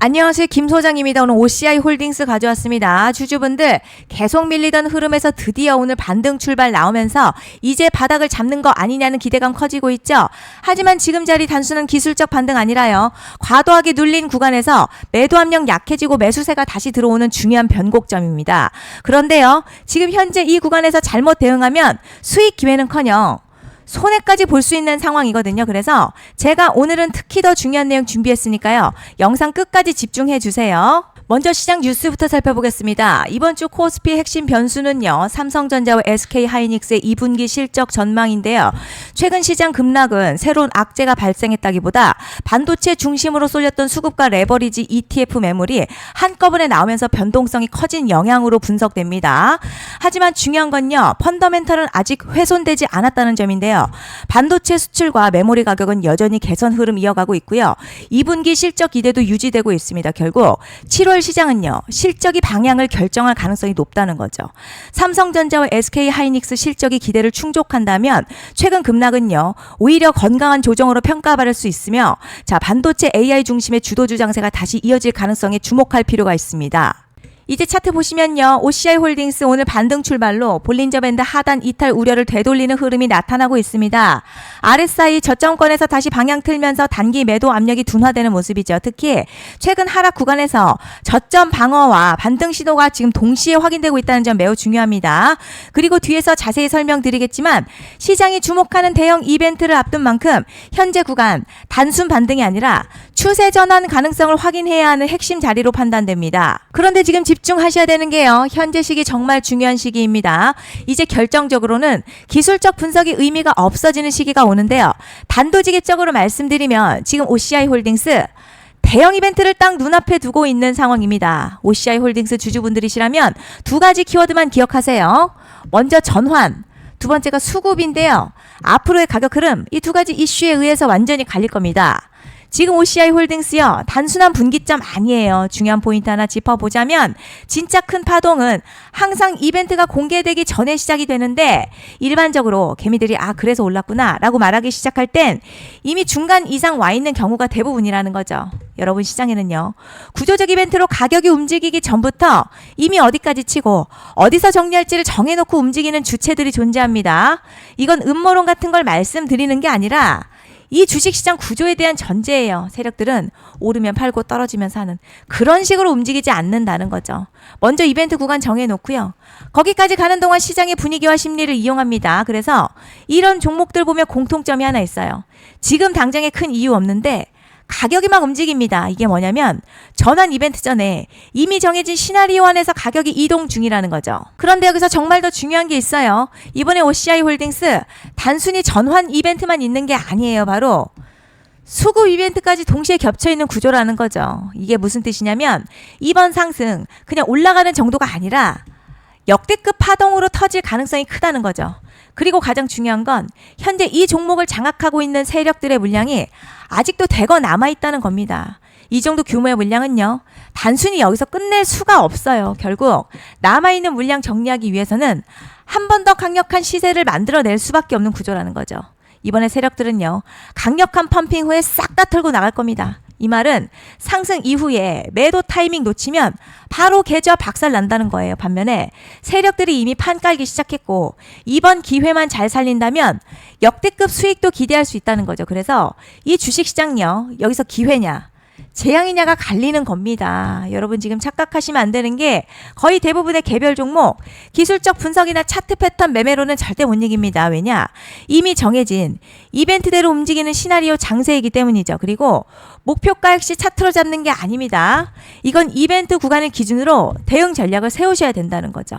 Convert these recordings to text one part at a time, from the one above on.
안녕하세요. 김 소장입니다. 오늘 OCI 홀딩스 가져왔습니다. 주주분들 계속 밀리던 흐름에서 드디어 오늘 반등 출발 나오면서 이제 바닥을 잡는 거 아니냐는 기대감 커지고 있죠. 하지만 지금 자리 단순한 기술적 반등 아니라요. 과도하게 눌린 구간에서 매도 압력 약해지고 매수세가 다시 들어오는 중요한 변곡점입니다. 그런데요. 지금 현재 이 구간에서 잘못 대응하면 수익 기회는커녕 손해까지 볼 수 있는 상황이거든요. 그래서 제가 오늘은 특히 더 중요한 내용 준비했으니까요. 영상 끝까지 집중해 주세요. 먼저 시장 뉴스부터 살펴보겠습니다. 이번 주 코스피 핵심 변수는요. 삼성전자와 SK하이닉스의 2분기 실적 전망인데요. 최근 시장 급락은 새로운 악재가 발생했다기보다 반도체 중심으로 쏠렸던 수급과 레버리지 ETF 매물이 한꺼번에 나오면서 변동성이 커진 영향으로 분석됩니다. 하지만 중요한 건요. 펀더멘털은 아직 훼손되지 않았다는 점인데요. 반도체 수출과 메모리 가격은 여전히 개선 흐름 이어가고 있고요. 2분기 실적 기대도 유지되고 있습니다. 결국 7월 시장은요. 실적이 방향을 결정할 가능성이 높다는 거죠. 삼성전자와 SK하이닉스 실적이 기대를 충족한다면 최근 급락은요. 오히려 건강한 조정으로 평가받을 수 있으며 반도체 AI 중심의 주도주 장세가 다시 이어질 가능성에 주목할 필요가 있습니다. 이제 차트 보시면요. OCI 홀딩스 오늘 반등 출발로 볼린저 밴드 하단 이탈 우려를 되돌리는 흐름이 나타나고 있습니다. RSI 저점권에서 다시 방향 틀면서 단기 매도 압력이 둔화되는 모습이죠. 특히 최근 하락 구간에서 저점 방어와 반등 시도가 지금 동시에 확인되고 있다는 점 매우 중요합니다. 그리고 뒤에서 자세히 설명드리겠지만 시장이 주목하는 대형 이벤트를 앞둔 만큼 현재 구간 단순 반등이 아니라 추세 전환 가능성을 확인해야 하는 핵심 자리로 판단됩니다. 그런데 지금 집중하셔야 되는 게요. 현재 시기 정말 중요한 시기입니다. 이제 결정적으로는 기술적 분석이 의미가 없어지는 시기가 오는데요. 단도직입적으로 말씀드리면 지금 OCI 홀딩스 대형 이벤트를 딱 눈앞에 두고 있는 상황입니다. OCI 홀딩스 주주분들이시라면 두 가지 키워드만 기억하세요. 먼저 전환, 두 번째가 수급인데요. 앞으로의 가격 흐름 이 두 가지 이슈에 의해서 완전히 갈릴 겁니다. 지금 OCI 홀딩스요. 단순한 분기점 아니에요. 중요한 포인트 하나 짚어보자면 진짜 큰 파동은 항상 이벤트가 공개되기 전에 시작이 되는데 일반적으로 개미들이 그래서 올랐구나 라고 말하기 시작할 땐 이미 중간 이상 와 있는 경우가 대부분이라는 거죠. 여러분 시장에는요. 구조적 이벤트로 가격이 움직이기 전부터 이미 어디까지 치고 어디서 정리할지를 정해놓고 움직이는 주체들이 존재합니다. 이건 음모론 같은 걸 말씀드리는 게 아니라 이 주식시장 구조에 대한 전제예요. 세력들은 오르면 팔고 떨어지면 사는 그런 식으로 움직이지 않는다는 거죠. 먼저 이벤트 구간 정해놓고요. 거기까지 가는 동안 시장의 분위기와 심리를 이용합니다. 그래서 이런 종목들 보면 공통점이 하나 있어요. 지금 당장에 큰 이유 없는데 가격이 막 움직입니다. 이게 뭐냐면 전환 이벤트 전에 이미 정해진 시나리오 안에서 가격이 이동 중이라는 거죠. 그런데 여기서 정말 더 중요한 게 있어요. 이번에 OCI 홀딩스 단순히 전환 이벤트만 있는 게 아니에요. 바로 수급 이벤트까지 동시에 겹쳐있는 구조라는 거죠. 이게 무슨 뜻이냐면 이번 상승 그냥 올라가는 정도가 아니라 역대급 파동으로 터질 가능성이 크다는 거죠. 그리고 가장 중요한 건 현재 이 종목을 장악하고 있는 세력들의 물량이 아직도 대거 남아있다는 겁니다. 이 정도 규모의 물량은요. 단순히 여기서 끝낼 수가 없어요. 결국 남아있는 물량 정리하기 위해서는 한 번 더 강력한 시세를 만들어낼 수밖에 없는 구조라는 거죠. 이번에 세력들은요. 강력한 펌핑 후에 싹 다 털고 나갈 겁니다. 이 말은 상승 이후에 매도 타이밍 놓치면 바로 계좌 박살 난다는 거예요. 반면에 세력들이 이미 판 깔기 시작했고 이번 기회만 잘 살린다면 역대급 수익도 기대할 수 있다는 거죠. 그래서 이 주식시장요. 여기서 기회냐 재앙이냐가 갈리는 겁니다. 여러분 지금 착각하시면 안 되는 게 거의 대부분의 개별 종목 기술적 분석이나 차트 패턴 매매로는 절대 못 이깁니다. 왜냐? 이미 정해진 이벤트대로 움직이는 시나리오 장세이기 때문이죠. 그리고 목표가 역시 차트로 잡는 게 아닙니다. 이건 이벤트 구간을 기준으로 대응 전략을 세우셔야 된다는 거죠.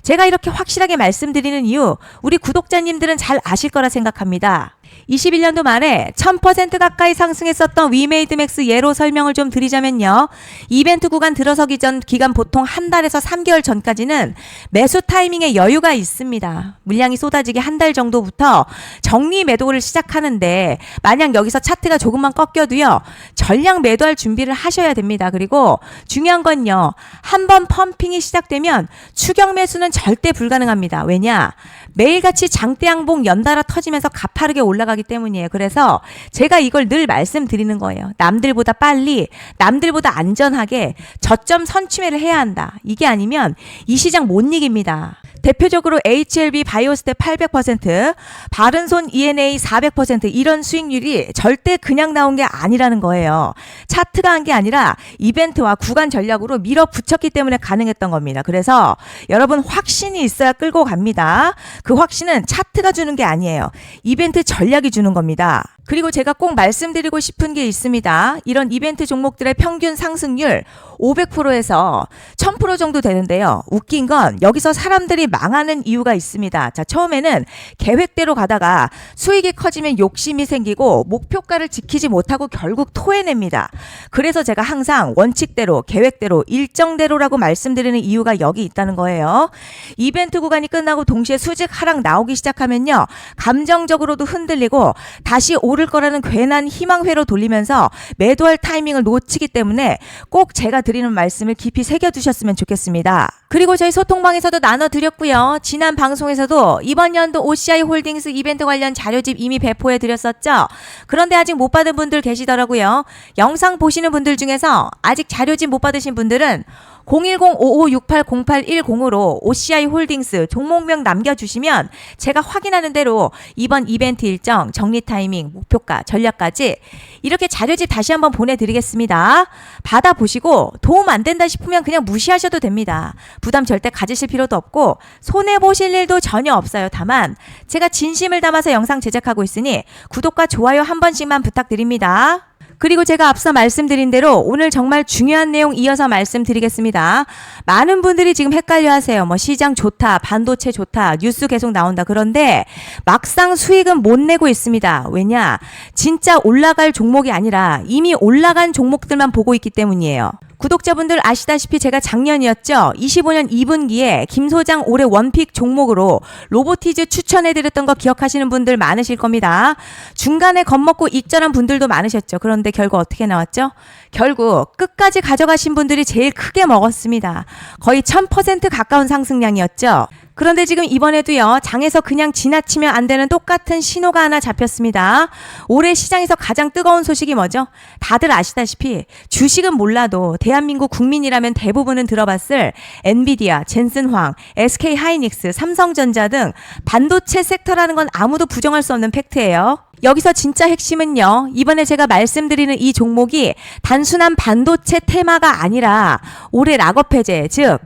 제가 이렇게 확실하게 말씀드리는 이유 우리 구독자님들은 잘 아실 거라 생각합니다. 21년도 말에 1000% 가까이 상승했었던 위메이드맥스 예로 설명을 좀 드리자면요. 이벤트 구간 들어서기 전 기간 보통 한 달에서 3개월 전까지는 매수 타이밍에 여유가 있습니다. 물량이 쏟아지기 한 달 정도부터 정리 매도를 시작하는데 만약 여기서 차트가 조금만 꺾여도요. 전량 매도할 준비를 하셔야 됩니다. 그리고 중요한 건요. 한번 펌핑이 시작되면 추격 매수는 절대 불가능합니다. 왜냐? 매일같이 장대양봉 연달아 터지면서 가파르게 올라가기 때문이에요. 그래서 제가 이걸 늘 말씀드리는 거예요. 남들보다 빨리, 남들보다 안전하게 저점 선취매를 해야 한다. 이게 아니면 이 시장 못 이깁니다. 대표적으로 HLB 바이오스텝 800%, 바른손 ENA 400% 이런 수익률이 절대 그냥 나온 게 아니라는 거예요. 차트가 한 게 아니라 이벤트와 구간 전략으로 밀어붙였기 때문에 가능했던 겁니다. 그래서 여러분 확신이 있어야 끌고 갑니다. 그 확신은 차트가 주는 게 아니에요. 이벤트 전략이 주는 겁니다. 그리고 제가 꼭 말씀드리고 싶은 게 있습니다. 이런 이벤트 종목들의 평균 상승률 500%에서 1000% 정도 되는데요. 웃긴 건 여기서 사람들이 망하는 이유가 있습니다. 자, 처음에는 계획대로 가다가 수익이 커지면 욕심이 생기고 목표가를 지키지 못하고 결국 토해냅니다. 그래서 제가 항상 원칙대로, 계획대로, 일정대로라고 말씀드리는 이유가 여기 있다는 거예요. 이벤트 구간이 끝나고 동시에 수직 하락 나오기 시작하면요. 감정적으로도 흔들리고 다시 오를 거라는 괜한 희망회로 돌리면서 매도할 타이밍을 놓치기 때문에 꼭 제가 드리는 말씀을 깊이 새겨두셨으면 좋겠습니다. 그리고 저희 소통방에서도 나눠드렸고요. 지난 방송에서도 이번 연도 OCI 홀딩스 이벤트 관련 자료집 이미 배포해드렸었죠. 그런데 아직 못 받은 분들 계시더라고요. 영상 보시는 분들 중에서 아직 자료집 못 받으신 분들은 010-5568-0810으로 OCI 홀딩스 종목명 남겨주시면 제가 확인하는 대로 이번 이벤트 일정, 정리 타이밍, 목표가, 전략까지 이렇게 자료집 다시 한번 보내드리겠습니다. 받아보시고 도움 안 된다 싶으면 그냥 무시하셔도 됩니다. 부담 절대 가지실 필요도 없고 손해보실 일도 전혀 없어요. 다만 제가 진심을 담아서 영상 제작하고 있으니 구독과 좋아요 한 번씩만 부탁드립니다. 그리고 제가 앞서 말씀드린 대로 오늘 정말 중요한 내용 이어서 말씀드리겠습니다. 많은 분들이 지금 헷갈려 하세요. 시장 좋다, 반도체 좋다, 뉴스 계속 나온다. 그런데 막상 수익은 못 내고 있습니다. 왜냐? 진짜 올라갈 종목이 아니라 이미 올라간 종목들만 보고 있기 때문이에요. 구독자분들 아시다시피 제가 작년이었죠. 25년 2분기에 김 소장 올해 원픽 종목으로 로보티즈 추천해드렸던 거 기억하시는 분들 많으실 겁니다. 중간에 겁먹고 익절한 분들도 많으셨죠. 그런데 결국 어떻게 나왔죠? 결국 끝까지 가져가신 분들이 제일 크게 먹었습니다. 거의 1000% 가까운 상승량이었죠. 그런데 지금 이번에도요. 장에서 그냥 지나치면 안 되는 똑같은 신호가 하나 잡혔습니다. 올해 시장에서 가장 뜨거운 소식이 뭐죠? 다들 아시다시피 주식은 몰라도 대한민국 국민이라면 대부분은 들어봤을 엔비디아, 젠슨황, SK하이닉스, 삼성전자 등 반도체 섹터라는 건 아무도 부정할 수 없는 팩트예요. 여기서 진짜 핵심은요. 이번에 제가 말씀드리는 이 종목이 단순한 반도체 테마가 아니라 올해 락업 해제, 즉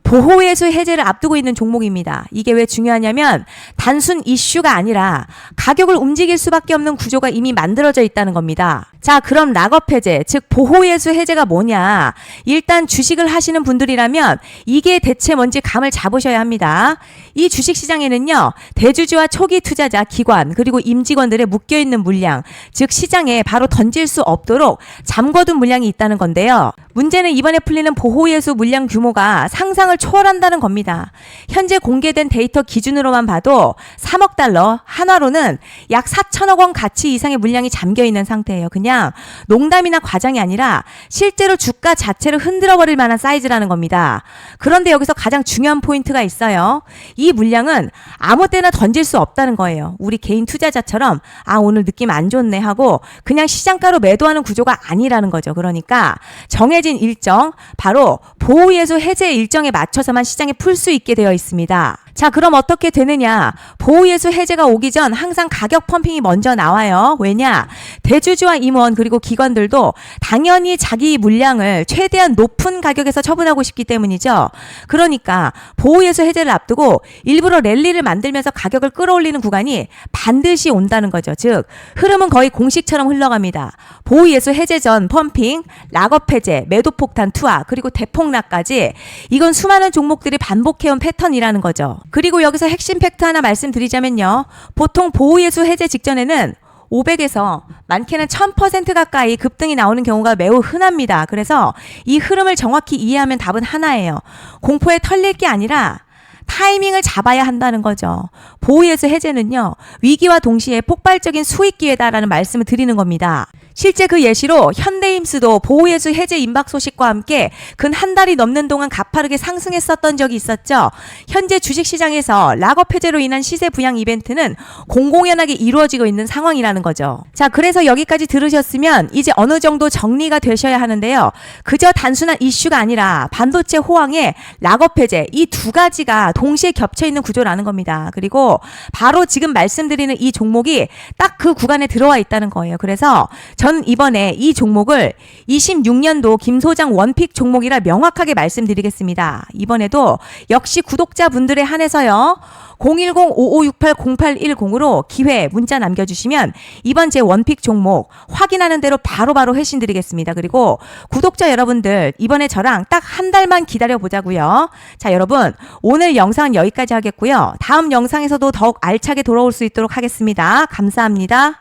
보호예수 해제를 앞두고 있는 종목입니다. 이게 왜 중요하냐면 단순 이슈가 아니라 가격을 움직일 수밖에 없는 구조가 이미 만들어져 있다는 겁니다. 자, 그럼 락업 해제, 즉 보호예수 해제가 뭐냐? 일단 주식을 하시는 분들이라면 이게 대체 뭔지 감을 잡으셔야 합니다. 이 주식시장에는요. 대주주와 초기 투자자, 기관, 그리고 임직원들의 묶여있는 물량, 즉 시장에 바로 던질 수 없도록 잠궈둔 물량이 있다는 건데요. 문제는 이번에 풀리는 보호예수 물량 규모가 상상을 초월한다는 겁니다. 현재 공개된 데이터 기준으로만 봐도 3억 달러, 한화로는 약 4천억 원 가치 이상의 물량이 잠겨있는 상태예요. 그냥 농담이나 과장이 아니라 실제로 주가 자체를 흔들어버릴 만한 사이즈라는 겁니다. 그런데 여기서 가장 중요한 포인트가 있어요. 이 물량은 아무 때나 던질 수 없다는 거예요. 우리 개인 투자자처럼 오늘 느낌 안 좋네 하고 그냥 시장가로 매도하는 구조가 아니라는 거죠. 그러니까 정해진 일정, 바로 보호예수 해제 일정에 맞춰서만 시장에 풀 수 있게 되어 있습니다. 자, 그럼 어떻게 되느냐? 보호예수 해제가 오기 전 항상 가격 펌핑이 먼저 나와요. 왜냐? 대주주와 임원 그리고 기관들도 당연히 자기 물량을 최대한 높은 가격에서 처분하고 싶기 때문이죠. 그러니까 보호예수 해제를 앞두고 일부러 랠리를 만들면서 가격을 끌어올리는 구간이 반드시 온다는 거죠. 즉 흐름은 거의 공식처럼 흘러갑니다. 보호예수 해제 전 펌핑, 락업 해제, 매도 폭탄 투하, 그리고 대폭락까지 이건 수많은 종목들이 반복해온 패턴이라는 거죠. 그리고 여기서 핵심 팩트 하나 말씀드리자면요. 보통 보호예수 해제 직전에는 500에서 많게는 1000% 가까이 급등이 나오는 경우가 매우 흔합니다. 그래서 이 흐름을 정확히 이해하면 답은 하나예요. 공포에 털릴 게 아니라 타이밍을 잡아야 한다는 거죠. 보호예수 해제는요. 위기와 동시에 폭발적인 수익 기회다라는 말씀을 드리는 겁니다. 실제 그 예시로 현대임스도 보호예수 해제 임박 소식과 함께 근 한 달이 넘는 동안 가파르게 상승했었던 적이 있었죠. 현재 주식시장에서 락업 해제로 인한 시세 부양 이벤트는 공공연하게 이루어지고 있는 상황이라는 거죠. 자, 그래서 여기까지 들으셨으면 이제 어느 정도 정리가 되셔야 하는데요. 그저 단순한 이슈가 아니라 반도체 호황에 락업 해제 이 두 가지가 동시에 겹쳐 있는 구조라는 겁니다. 그리고 바로 지금 말씀드리는 이 종목이 딱 그 구간에 들어와 있다는 거예요. 그래서 전 이번에 이 종목을 26년도 김 소장 원픽 종목이라 명확하게 말씀드리겠습니다. 이번에도 역시 구독자분들에 한해서요. 010-5568-0810으로 기회 문자 남겨주시면 이번 제 원픽 종목 확인하는 대로 바로바로 회신 드리겠습니다. 그리고 구독자 여러분들 이번에 저랑 딱 한 달만 기다려 보자고요. 자, 여러분 오늘 영상은 여기까지 하겠고요. 다음 영상에서도 더욱 알차게 돌아올 수 있도록 하겠습니다. 감사합니다.